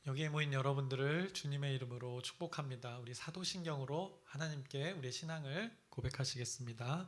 여기에 모인 여러분들을 주님의 이름으로 축복합니다. 우리 사도신경으로 하나님께 우리의 신앙을 고백하시겠습니다.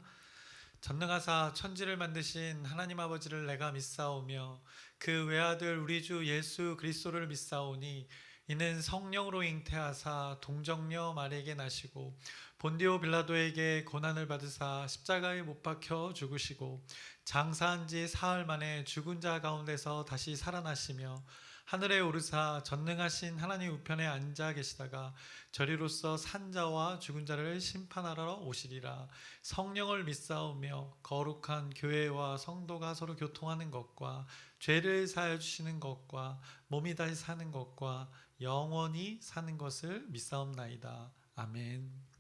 전능하사 천지를 만드신 하나님 아버지를 내가 믿사오며 그 외아들 우리 주 예수 그리스도를 믿사오니 이는 성령으로 잉태하사 동정녀 마리에게 나시고 본디오 빌라도에게 고난을 받으사 십자가에 못 박혀 죽으시고 장사한 지 사흘 만에 죽은 자 가운데서 다시 살아나시며 하늘에 오르사 전능하신 하나님 우편에 앉아 계시다가 저리로서 산자와 죽은 자를 심판하러 오시리라. 성령을 믿사오며 거룩한 교회와 성도가 서로 교통하는 것과 죄를 사하여 주시는 것과 몸이 다시 사는 것과 영원히 사는 것을 믿사옵나이다. 아멘.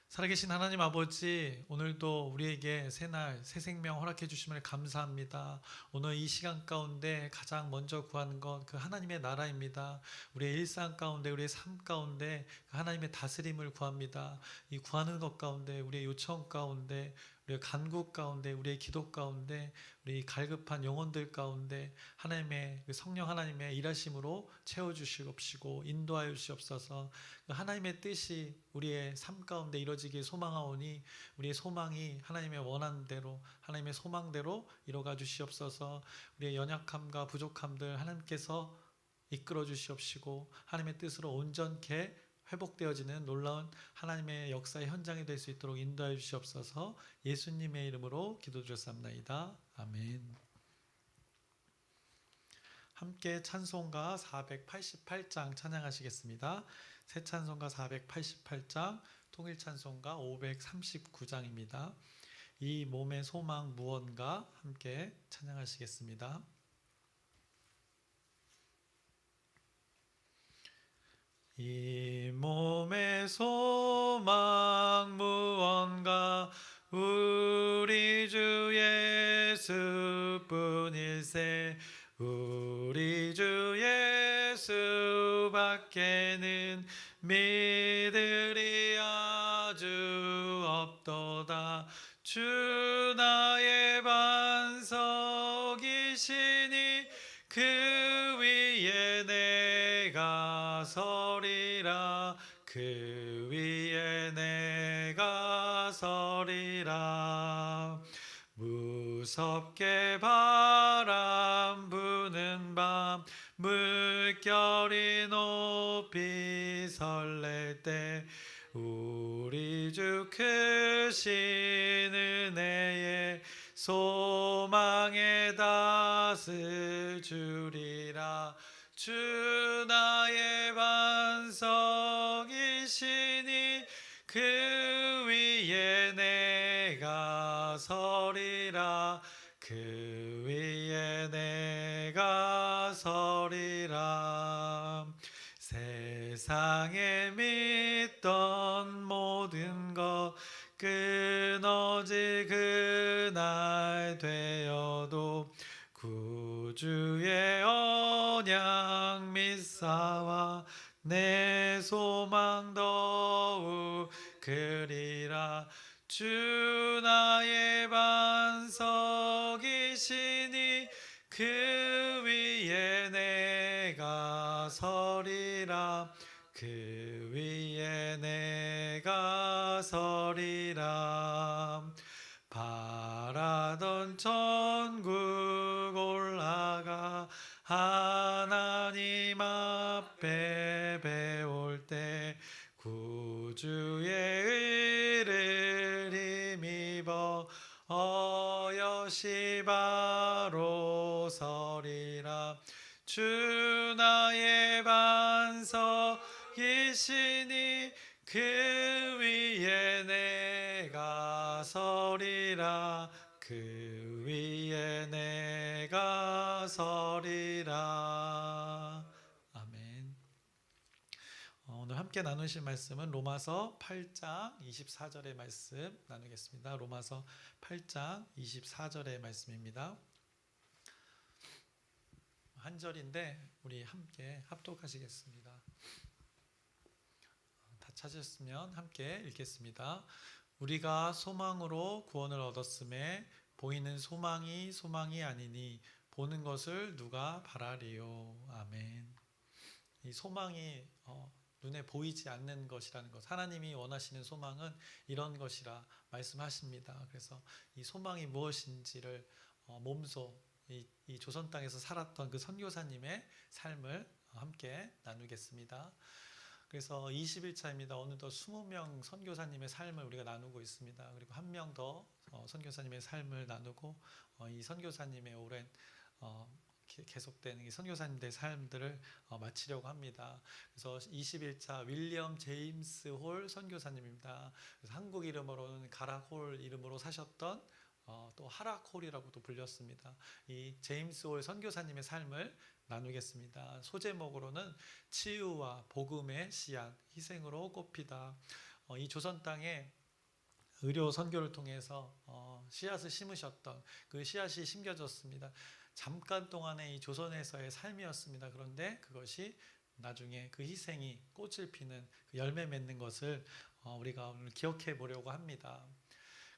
살아계신 하나님 아버지, 오늘도 우리에게 새날 새 생명 허락해 주심을 감사합니다. 오늘 이 시간 가운데 가장 먼저 구하는 것 그 하나님의 나라입니다. 우리의 일상 가운데, 우리의 삶 가운데 그 하나님의 다스림을 구합니다. 이 구하는 것 가운데, 우리의 요청 가운데, 우리의 간구 가운데, 우리의 기도 가운데, 우리 갈급한 영혼들 가운데 하나님의 성령 하나님의 일하심으로 채워주시옵시고 인도하여 주시옵소서. 그 하나님의 뜻이 우리의 삶 가운데 이루어지길 소망하오니 우리의 소망이 하나님의 원하는 대로 하나님의 소망대로 이루어가 주시옵소서. 우리의 연약함과 부족함들 하나님께서 이끌어 주시옵시고 하나님의 뜻으로 온전케 회복되어지는 놀라운 하나님의 역사의 현장이 될 수 있도록 인도하여 주시옵소서. 예수님의 이름으로 기도드렸사옵나이다. 아멘. 함께 찬송가 488장 찬양하시겠습니다. 새 찬송가 488장, 통일 찬송가 539장입니다. 이 몸의 소망 무언가 함께 찬양하시겠습니다. 이 몸의 소망 무언가 우리 주 예수뿐일세. 우리 주 예수밖에는 믿으리 아주 없도다. 주 나의 반석이시니 그 위에 내가 서리라. 그 위에 내가 서리라. 무섭게 바람 부는 밤 물결이 높이 설렐 때 우리 주 크신 은혜에 소망의 닷을 주리라. 주 나의 반석이시니 그 위에 내가 서리라. 그 위에 내가 서리라. 세상에 믿던 모든 것 끊어질 그날 되어도 구주의 언약 믿사와 내 소망 더욱 크리라. 주 나의 반석이시니 그 위에 내가 서리라. 그 위에 내가 서리라. 바라던 천국 올라가 하나님 앞에 배울 때 구주의 의를 힘입어 어여시 바로 서리라. 주 나의 반석이시니 그 위에 내가 서리라. 그 위에 내가 서리라. 아멘. 오늘 함께 나누실 말씀은 로마서 8장 24절의 말씀 나누겠습니다. 로마서 8장 24절의 말씀입니다. 한 절인데 우리 함께 합독하시겠습니다. 다 찾으셨으면 함께 읽겠습니다. 우리가 소망으로 구원을 얻었음에 보이는 소망이 소망이 아니니 보는 것을 누가 바라리요. 아멘. 이 소망이 눈에 보이지 않는 것이라는 것. 하나님이 원하시는 소망은 이런 것이라 말씀하십니다. 그래서 이 소망이 무엇인지를 몸소 이 조선 땅에서 살았던 그 선교사님의 삶을 함께 나누겠습니다. 그래서 20일차입니다. 오늘도 20명 선교사님의 삶을 우리가 나누고 있습니다. 그리고 한 명 더 선교사님의 삶을 나누고 이 선교사님의 오랜 계속되는 이 선교사님들의 삶들을 마치려고 합니다. 그래서 21차 윌리엄 제임스 홀 선교사님입니다. 그래서 한국 이름으로는 가락홀 이름으로 사셨던 또 하락홀이라고도 불렸습니다. 이 제임스 홀 선교사님의 삶을 나누겠습니다. 소제목으로는 치유와 복음의 씨앗, 희생으로 꼽히다. 이 조선 땅에 의료 선교를 통해서 씨앗을 심으셨던 그 씨앗이 심겨졌습니다. 잠깐 동안의 이 조선에서의 삶이었습니다. 그런데 그것이 나중에 그 희생이 꽃을 피는 그 열매 맺는 것을 우리가 오늘 기억해 보려고 합니다.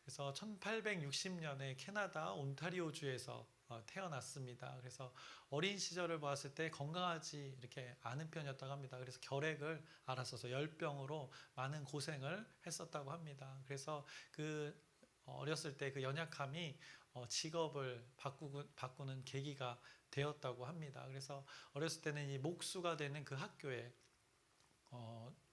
그래서 1860년에 캐나다 온타리오주에서 태어났습니다. 그래서 어린 시절을 보았을 때 건강하지 이렇게 않은 편이었다고 합니다. 그래서 결핵을 앓았어서 열병으로 많은 고생을 했었다고 합니다. 그래서 그 어렸을 때 그 연약함이 직업을 바꾸는 계기가 되었다고 합니다. 그래서 어렸을 때는 이 목수가 되는 그 학교에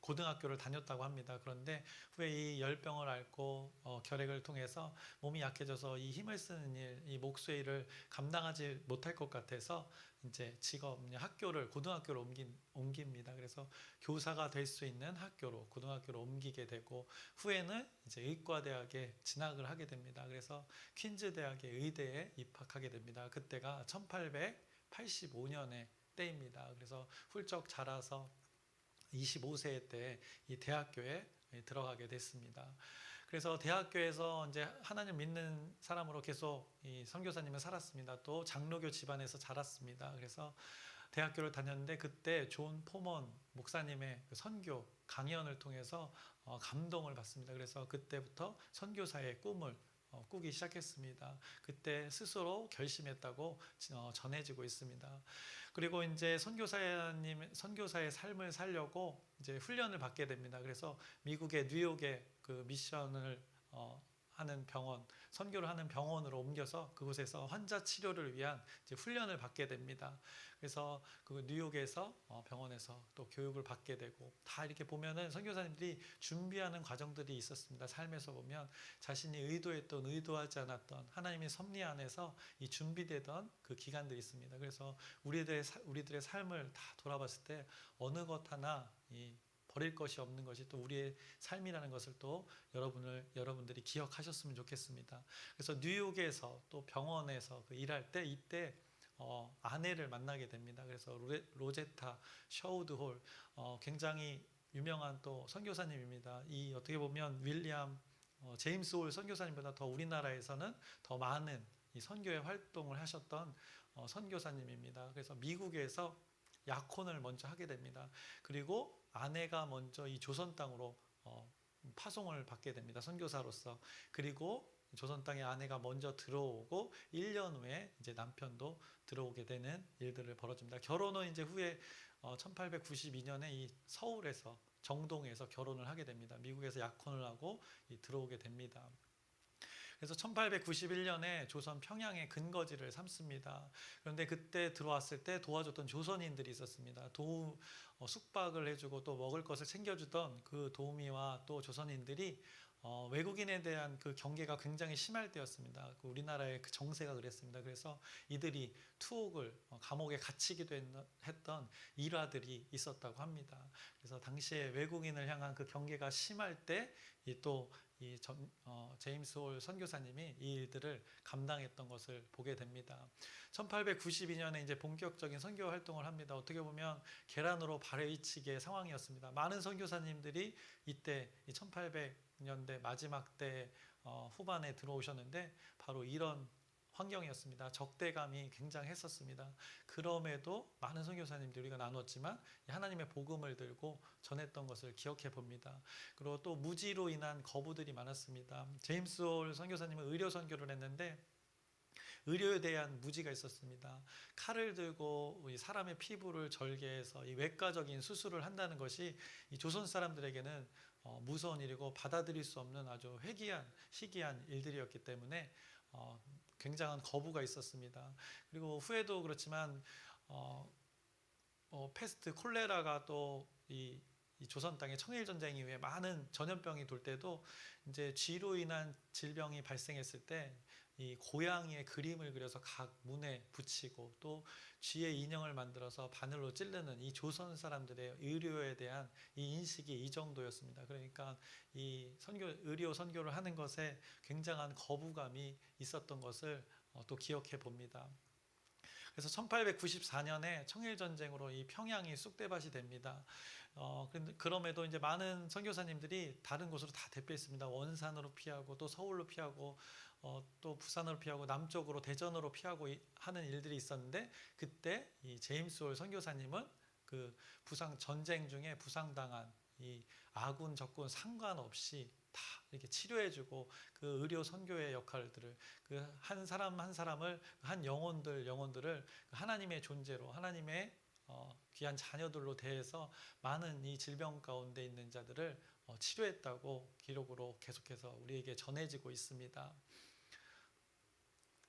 고등학교를 다녔다고 합니다. 그런데 후에 이 열병을 앓고 결핵을 통해서 몸이 약해져서 이 힘을 쓰는 일, 이 목수의 일을 감당하지 못할 것 같아서 이제 직업 학교를 고등학교로 옮깁니다. 그래서 교사가 될 수 있는 학교로 고등학교로 옮기게 되고 후에는 이제 의과대학에 진학을 하게 됩니다. 그래서 퀸즈 대학의 의대에 입학하게 됩니다. 그때가 1885년의 때입니다. 그래서 훌쩍 자라서 25세 때 이 대학교에 들어가게 됐습니다. 그래서 대학교에서 이제 하나님 믿는 사람으로 계속 이 선교사님을 살았습니다. 또 장로교 집안에서 자랐습니다. 그래서 대학교를 다녔는데 그때 존 포먼 목사님의 그 선교 강연을 통해서 감동을 받습니다. 그래서 그때부터 선교사의 꿈을 꾸기 시작했습니다. 그때 스스로 결심했다고 전해지고 있습니다. 그리고 이제 선교사의 삶을 살려고 이제 훈련을 받게 됩니다. 그래서 미국의 뉴욕에 그 미션을 하는 병원, 선교를 하는 병원으로 옮겨서 그곳에서 환자 치료를 위한 이제 훈련을 받게 됩니다. 그래서 그 뉴욕에서 병원에서 또 교육을 받게 되고 다 이렇게 보면은 선교사님들이 준비하는 과정들이 있었습니다. 삶에서 보면 자신이 의도했던 의도하지 않았던 하나님의 섭리 안에서 이 준비되던 그 기간들이 있습니다. 그래서 우리들의 삶을 다 돌아봤을 때 어느 것 하나 버릴 것이 없는 것이 또 우리의 삶이라는 것을 또 여러분들이 기억하셨으면 좋겠습니다. 그래서 뉴욕에서 또 병원에서 일할 때 이때 아내를 만나게 됩니다. 그래서 로제타 셔우드홀 굉장히 유명한 또 선교사님입니다. 이 어떻게 보면 윌리엄 제임스 홀 선교사님보다 더 우리나라에서는 더 많은 이 선교의 활동을 하셨던 선교사님입니다. 그래서 미국에서 약혼을 먼저 하게 됩니다. 그리고 아내가 먼저 이 조선 땅으로 파송을 받게 됩니다. 선교사로서. 그리고 조선 땅에 아내가 먼저 들어오고 1년 후에 이제 남편도 들어오게 되는 일들을 벌어집니다. 결혼은 이제 후에 1892년에 이 서울에서 정동에서 결혼을 하게 됩니다. 미국에서 약혼을 하고 들어오게 됩니다. 그래서 1891년에 조선 평양에 근거지를 삼습니다. 그런데 그때 들어왔을 때 도와줬던 조선인들이 있었습니다. 숙박을 해주고 또 먹을 것을 챙겨주던 그 도우미와 또 조선인들이 외국인에 대한 그 경계가 굉장히 심할 때였습니다. 우리나라의 그 정세가 그랬습니다. 그래서 이들이 투옥을 감옥에 갇히기도 했던 일화들이 있었다고 합니다. 그래서 당시에 외국인을 향한 그 경계가 심할 때 또 제임스 홀 선교사님이 이 일들을 감당했던 것을 보게 됩니다. 1892년에 이제 본격적인 선교 활동을 합니다. 어떻게 보면 계란으로 발에 이치게 상황이었습니다. 많은 선교사님들이 이때 1800년대 마지막 때 후반에 들어오셨는데 바로 이런 환경이었습니다. 적대감이 굉장했었습니다. 그럼에도 많은 선교사님들이 우리가 나눴지만 하나님의 복음을 들고 전했던 것을 기억해 봅니다. 그리고 또 무지로 인한 거부들이 많았습니다. 제임스 홀 선교사님은 의료 선교를 했는데 의료에 대한 무지가 있었습니다. 칼을 들고 이 사람의 피부를 절개해서 이 외과적인 수술을 한다는 것이 이 조선 사람들에게는 무서운 일이고 받아들일 수 없는 아주 희귀한 일들이었기 때문에 굉장한 거부가 있었습니다. 그리고 후에도 그렇지만 패스트, 콜레라가 또 이 조선 땅에 청일 전쟁 이후에 많은 전염병이 돌 때도 이제 쥐로 인한 질병이 발생했을 때 이 고양이의 그림을 그려서 각 문에 붙이고 또 쥐의 인형을 만들어서 바늘로 찌르는 이 조선 사람들의 의료에 대한 이 인식이 이 정도였습니다. 그러니까 이 의료 선교를 하는 것에 굉장한 거부감이 있었던 것을 또 기억해 봅니다. 그래서 1894년에 청일전쟁으로 이 평양이 쑥대밭이 됩니다. 그럼에도 이제 많은 선교사님들이 다른 곳으로 다 대피했습니다. 원산으로 피하고 또 서울로 피하고 또 부산으로 피하고 남쪽으로 대전으로 피하고 하는 일들이 있었는데 그때 이 제임스 홀 선교사님은 그 전쟁 중에 부상당한 이 아군 적군 상관없이 다 이렇게 치료해주고 그 의료 선교의 역할들을 그 한 사람 한 사람을 한 영혼들을 하나님의 존재로 하나님의 귀한 자녀들로 대해서 많은 이 질병 가운데 있는 자들을 치료했다고 기록으로 계속해서 우리에게 전해지고 있습니다.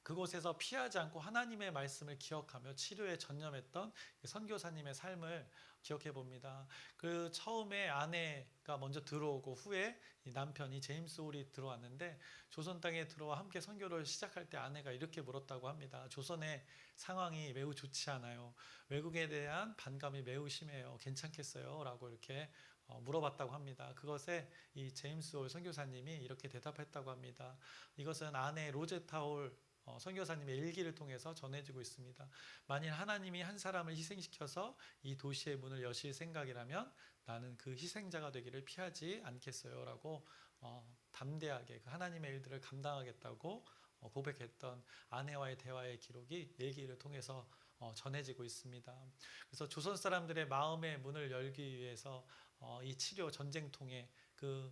그곳에서 피하지 않고 하나님의 말씀을 기억하며 치료에 전념했던 선교사님의 삶을 기억해 봅니다. 그 처음에 아내가 먼저 들어오고 후에 이 남편이 제임스 홀이 들어왔는데 조선 땅에 들어와 함께 선교를 시작할 때 아내가 이렇게 물었다고 합니다. 조선의 상황이 매우 좋지 않아요. 외국에 대한 반감이 매우 심해요. 괜찮겠어요? 라고 이렇게 물어봤다고 합니다. 그것에 이 제임스 홀 선교사님이 이렇게 대답했다고 합니다. 이것은 아내 로제타 홀 선교사님의 일기를 통해서 전해지고 있습니다. 만일 하나님이 한 사람을 희생시켜서 이 도시의 문을 여실 생각이라면 나는 그 희생자가 되기를 피하지 않겠어요 라고 담대하게 그 하나님의 일들을 감당하겠다고 고백했던 아내와의 대화의 기록이 일기를 통해서 전해지고 있습니다. 그래서 조선 사람들의 마음의 문을 열기 위해서 이 치료 전쟁통에 그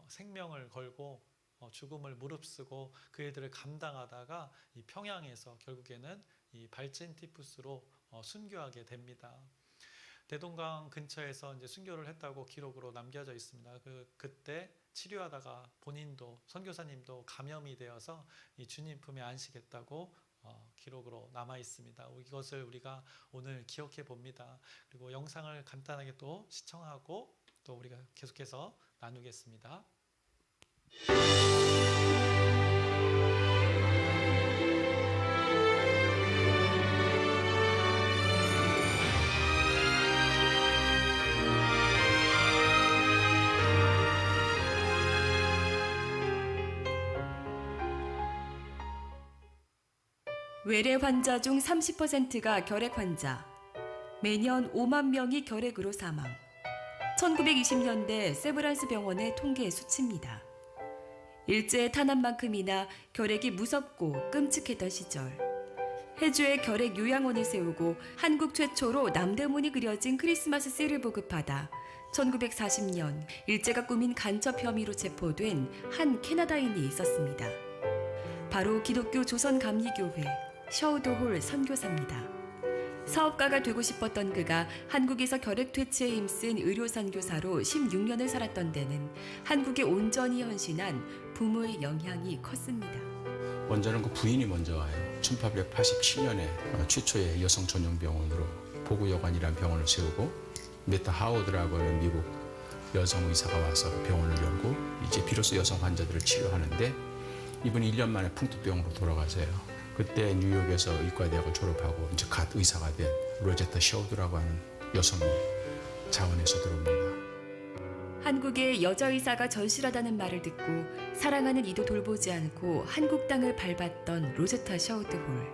생명을 걸고 죽음을 무릅쓰고 그 일들을 감당하다가 이 평양에서 결국에는 이 발진 티푸스로 순교하게 됩니다. 대동강 근처에서 이제 순교를 했다고 기록으로 남겨져 있습니다. 그때 치료하다가 본인도 선교사님도 감염이 되어서 이 주님 품에 안식했다고 기록으로 남아 있습니다. 이것을 우리가 오늘 기억해 봅니다. 그리고 영상을 간단하게 또 시청하고 또 우리가 계속해서 나누겠습니다. 외래 환자 중 30%가 결핵 환자. 매년 5만 명이 결핵으로 사망. 1920년대 세브란스 병원의 통계 수치입니다. 일제의 탄압만큼이나 결핵이 무섭고 끔찍했던 시절. 해주에 결핵 요양원을 세우고 한국 최초로 남대문이 그려진 크리스마스 씨를 보급하다 1940년 일제가 꾸민 간첩 혐의로 체포된 한 캐나다인이 있었습니다. 바로 기독교 조선감리교회 셔우드홀 선교사입니다. 사업가가 되고 싶었던 그가 한국에서 결핵 퇴치에 힘쓴 의료 선교사로 16년을 살았던 데는 한국에 온전히 헌신한 부모의 영향이 컸습니다. 먼저는 그 부인이 먼저 와요. 1887년에 최초의 여성 전용 병원으로 보구여관이라는 병원을 세우고 메타 하워드라고 하는 미국 여성 의사가 와서 병원을 열고 이제 비로소 여성 환자들을 치료하는데 이분이 1년 만에 풍토병으로 돌아가세요. 그때 뉴욕에서 의과대학을 졸업하고 이제 갓 의사가 된 로제타 셔우드라고 하는 여성이 자원해서 들어옵니다. 한국에 여자 의사가 절실하다는 말을 듣고 사랑하는 이도 돌보지 않고 한국 땅을 밟았던 로제타 셔우드홀.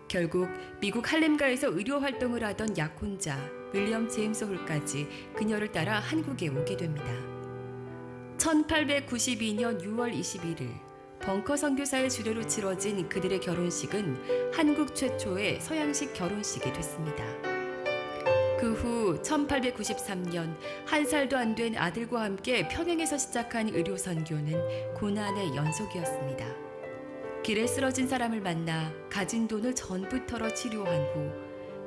결국 미국 할렘가에서 의료 활동을 하던 약혼자 윌리엄 제임스 홀까지 그녀를 따라 한국에 오게 됩니다. 1892년 6월 21일 벙커 선교사의 주례로 치러진 그들의 결혼식은 한국 최초의 서양식 결혼식이 됐습니다. 그 후 1893년 한 살도 안 된 아들과 함께 평양에서 시작한 의료 선교는 고난의 연속이었습니다. 길에 쓰러진 사람을 만나 가진 돈을 전부 털어 치료한 후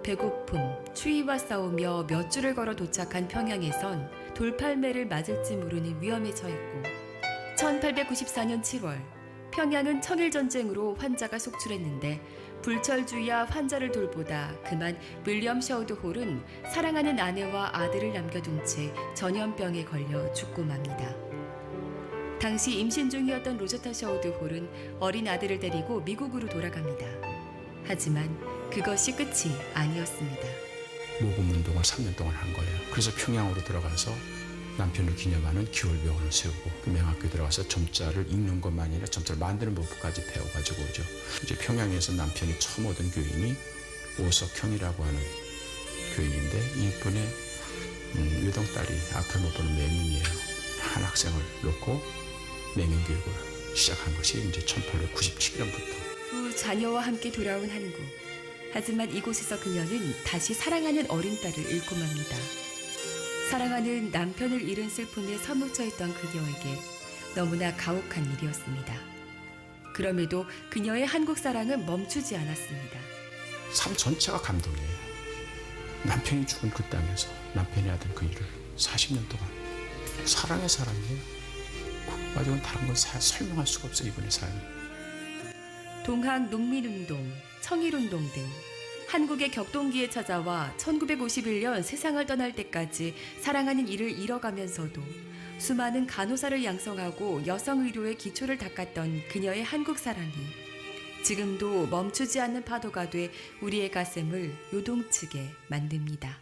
배고픔, 추위와 싸우며 몇 주를 걸어 도착한 평양에선 돌팔매를 맞을지 모르는 위험에 처했고 1894년 7월 평양은 청일전쟁으로 환자가 속출했는데 불철주야 환자를 돌보다 그만 윌리엄 셔우드 홀은 사랑하는 아내와 아들을 남겨둔 채 전염병에 걸려 죽고 맙니다. 당시 임신 중이었던 로제타 셔우드 홀은 어린 아들을 데리고 미국으로 돌아갑니다. 하지만 그것이 끝이 아니었습니다. 모금 운동을 3년 동안 한 거예요. 그래서 평양으로 들어가서 남편을 기념하는 기월병원을 세우고 그 명학교에 들어가서 점자를 읽는 것만 아니라 점자를 만드는 법까지 배워가지고 오죠. 이제 평양에서 남편이 처음 오던 교인이 오석형이라고 하는 교인인데 이분의 외동딸이 앞을 못 보는 맹인이에요. 한 학생을 놓고 맹인 교육을 시작한 것이 이제 1897년부터. 후 자녀와 함께 돌아온 한국. 하지만 이곳에서 그녀는 다시 사랑하는 어린 딸을 잃고 맙니다. 사랑하는 남편을 잃은 슬픔에 사무쳐 있던 그녀에게 너무나 가혹한 일이었습니다. 그럼에도 그녀의 한국 사랑은 멈추지 않았습니다. 삶 전체가 감동이에요. 남편이 죽은 그 땅에서 남편이 하던 그 일을 40년 동안 사랑의 사람이에요. 그거 가지고는 다른 건 설명할 수가 없어요. 이분의 삶이. 동학 농민운동, 청일운동 등 한국의 격동기에 찾아와 1951년 세상을 떠날 때까지 사랑하는 이를 잃어가면서도 수많은 간호사를 양성하고 여성 의료의 기초를 닦았던 그녀의 한국 사랑이 지금도 멈추지 않는 파도가 돼 우리의 가슴을 요동치게 만듭니다.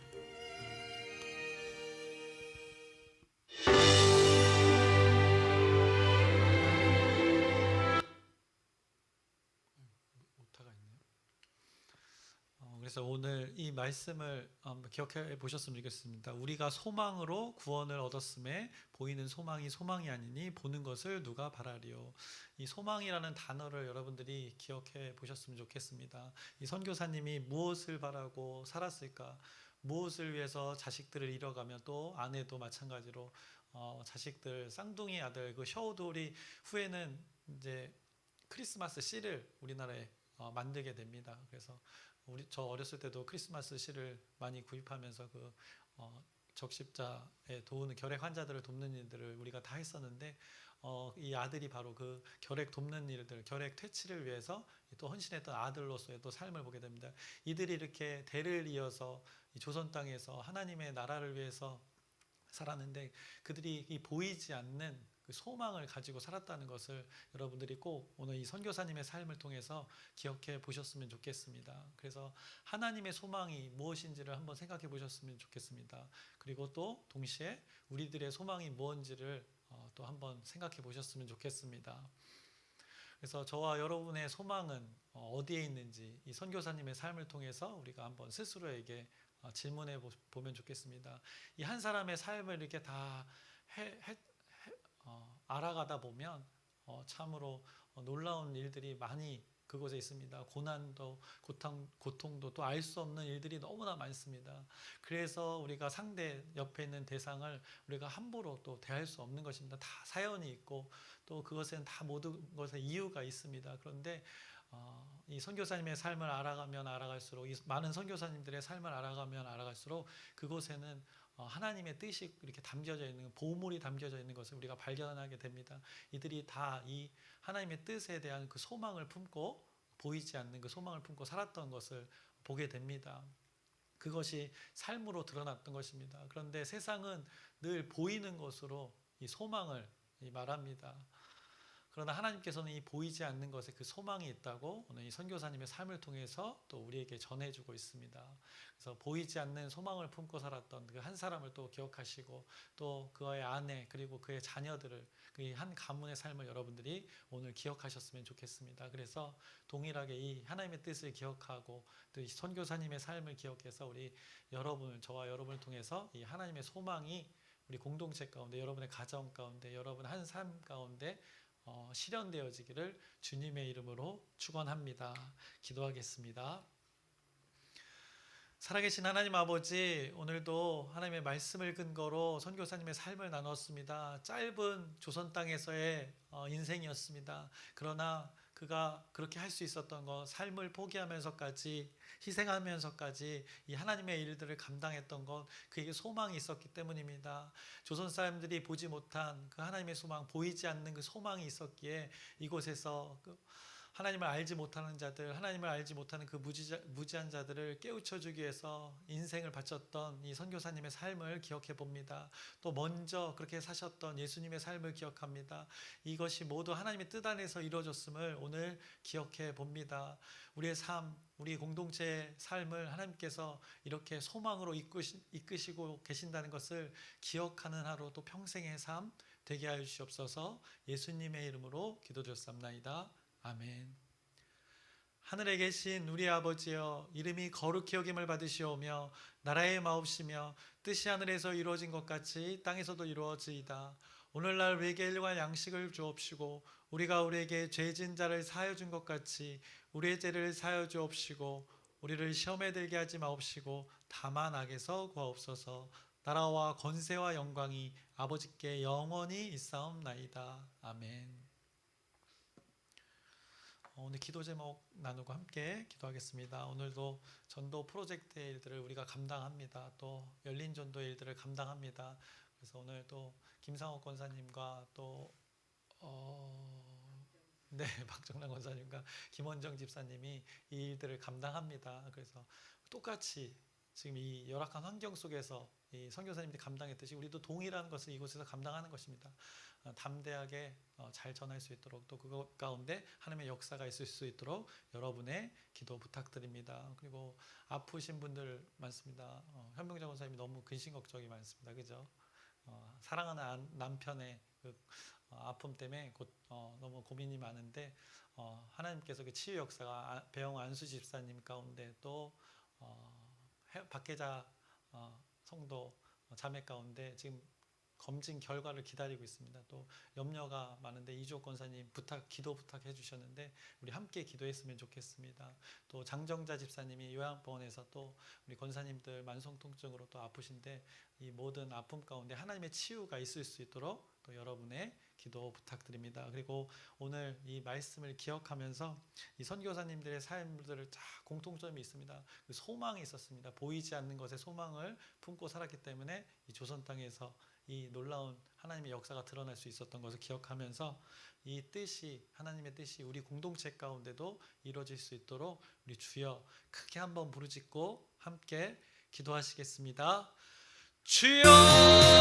오타가 있네요. 그래서 오늘 이 말씀을 기억해 보셨으면 좋겠습니다. 우리가 소망으로 구원을 얻었음에 보이는 소망이 소망이 아니니 보는 것을 누가 바라리요. 이 소망이라는 단어를 여러분들이 기억해 보셨으면 좋겠습니다. 이 선교사님이 무엇을 바라고 살았을까? 무엇을 위해서 자식들을 잃어가며 또 아내도 마찬가지로 자식들 쌍둥이 아들 그 셔우돌이 후에는 이제 크리스마스 씨를 우리나라에 만들게 됩니다. 그래서 저 어렸을 때도 크리스마스 씨를 많이 구입하면서 그 적십자에 도우는 결핵 환자들을 돕는 일들을 우리가 다 했었는데 이 아들이 바로 그 결핵 돕는 일들, 결핵 퇴치를 위해서 또 헌신했던 아들로서의 또 삶을 보게 됩니다. 이들이 이렇게 대를 이어서 이 조선 땅에서 하나님의 나라를 위해서 살았는데 그들이 이 보이지 않는 그 소망을 가지고 살았다는 것을 여러분들이 꼭 오늘 이 선교사님의 삶을 통해서 기억해 보셨으면 좋겠습니다. 그래서 하나님의 소망이 무엇인지를 한번 생각해 보셨으면 좋겠습니다. 그리고 또 동시에 우리들의 소망이 무엇인지를 또 한번 생각해 보셨으면 좋겠습니다. 그래서 저와 여러분의 소망은 어디에 있는지 이 선교사님의 삶을 통해서 우리가 한번 스스로에게 질문해 보면 좋겠습니다. 이 한 사람의 삶을 이렇게 다 알아가다 보면 참으로 놀라운 일들이 많이 그곳에 있습니다. 고난도 고통도 또 알 수 없는 일들이 너무나 많습니다. 그래서 우리가 상대 옆에 있는 대상을 우리가 함부로 또 대할 수 없는 것입니다. 다 사연이 있고 또 그것에는 다 모든 것에 이유가 있습니다. 그런데 이 선교사님의 삶을 알아가면 알아갈수록 이 많은 선교사님들의 삶을 알아가면 알아갈수록 그곳에는 하나님의 뜻이 이렇게 담겨져 있는 보물이 담겨져 있는 것을 우리가 발견하게 됩니다. 이들이 다 이 하나님의 뜻에 대한 그 소망을 품고 보이지 않는 그 소망을 품고 살았던 것을 보게 됩니다. 그것이 삶으로 드러났던 것입니다. 그런데 세상은 늘 보이는 것으로 이 소망을 말합니다. 그러나 하나님께서는 이 보이지 않는 것에 그 소망이 있다고 오늘 이 선교사님의 삶을 통해서 또 우리에게 전해주고 있습니다. 그래서 보이지 않는 소망을 품고 살았던 그 한 사람을 또 기억하시고 또 그의 아내 그리고 그의 자녀들을 그 한 가문의 삶을 여러분들이 오늘 기억하셨으면 좋겠습니다. 그래서 동일하게 이 하나님의 뜻을 기억하고 또 이 선교사님의 삶을 기억해서 우리 여러분을 저와 여러분을 통해서 이 하나님의 소망이 우리 공동체 가운데 여러분의 가정 가운데 여러분 한 삶 가운데 실현되어지기를 주님의 이름으로 축원합니다. 기도하겠습니다. 살아계신 하나님 아버지, 오늘도 하나님의 말씀을 근거로 선교사님의 삶을 나눴습니다. 짧은 조선 땅에서의 인생이었습니다. 그러나 그가 그렇게 할 수 있었던 것, 삶을 포기하면서까지 희생하면서까지 이 하나님의 일들을 감당했던 것, 그에게 소망이 있었기 때문입니다. 조선 사람들이 보지 못한 그 하나님의 소망, 보이지 않는 그 소망이 있었기에 이곳에서 하나님을 알지 못하는 자들, 하나님을 알지 못하는 그 무지한 자들을 깨우쳐주기 위해서 인생을 바쳤던 이 선교사님의 삶을 기억해 봅니다. 또 먼저 그렇게 사셨던 예수님의 삶을 기억합니다. 이것이 모두 하나님의 뜻 안에서 이루어졌음을 오늘 기억해 봅니다. 우리의 삶, 우리 공동체의 삶을 하나님께서 이렇게 소망으로 이끄시고 계신다는 것을 기억하는 하루, 또 평생의 삶 되게 하여 주시옵소서. 예수님의 이름으로 기도드렸사옵나이다. 아멘. 하늘에 계신 우리 아버지여, 이름이 거룩히 여김을 받으시오며 나라의 마옵시며 뜻이 하늘에서 이루어진 것 같이 땅에서도 이루어지이다. 오늘날 우리에게 일용할 양식을 주옵시고 우리가 우리에게 죄진 자를 사하여 준 것 같이 우리의 죄를 사하여 주옵시고 우리를 시험에 들게 하지 마옵시고 다만 악에서 구하옵소서. 나라와 권세와 영광이 아버지께 영원히 있사옵나이다. 아멘. 오늘 기도 제목 나누고 함께 기도하겠습니다. 오늘도 전도 프로젝트의 일들을 우리가 감당합니다. 또 열린 전도의 일들을 감당합니다. 그래서 오늘 또 김상옥 권사님과 또 박정란 권사님과 김원정 집사님이 이 일들을 감당합니다. 그래서 똑같이 지금 이 열악한 환경 속에서 이 선교사님들이 감당했듯이 우리도 동일한 것을 이곳에서 감당하는 것입니다. 담대하게 잘 전할 수 있도록, 또 그것 가운데 하나님의 역사가 있을 수 있도록 여러분의 기도 부탁드립니다. 그리고 아프신 분들 많습니다. 현병자 권사님이 너무 근심 걱정이 많습니다. 그죠? 사랑하는 남편의 그 아픔 때문에 너무 고민이 많은데 하나님께서 그 치유 역사가 배영 안수 집사님 가운데 또 박계자 성도 자매 가운데 지금 검진 결과를 기다리고 있습니다. 또 염려가 많은데 이주옥 권사님 기도 부탁해 주셨는데 우리 함께 기도했으면 좋겠습니다. 또 장정자 집사님이 요양병원에서 또 우리 권사님들 만성통증으로 또 아프신데 이 모든 아픔 가운데 하나님의 치유가 있을 수 있도록 또 여러분의 기도 부탁드립니다. 그리고 오늘 이 말씀을 기억하면서 이 선교사님들의 삶들을 다 공통점이 있습니다. 그 소망이 있었습니다. 보이지 않는 것에 소망을 품고 살았기 때문에 이 조선 땅에서 이 놀라운 하나님의 역사가 드러날 수 있었던 것을 기억하면서 이 뜻이, 하나님의 뜻이 우리 공동체 가운데도 이루어질 수 있도록 우리 주여 크게 한번 부르짖고 함께 기도하시겠습니다. 주여!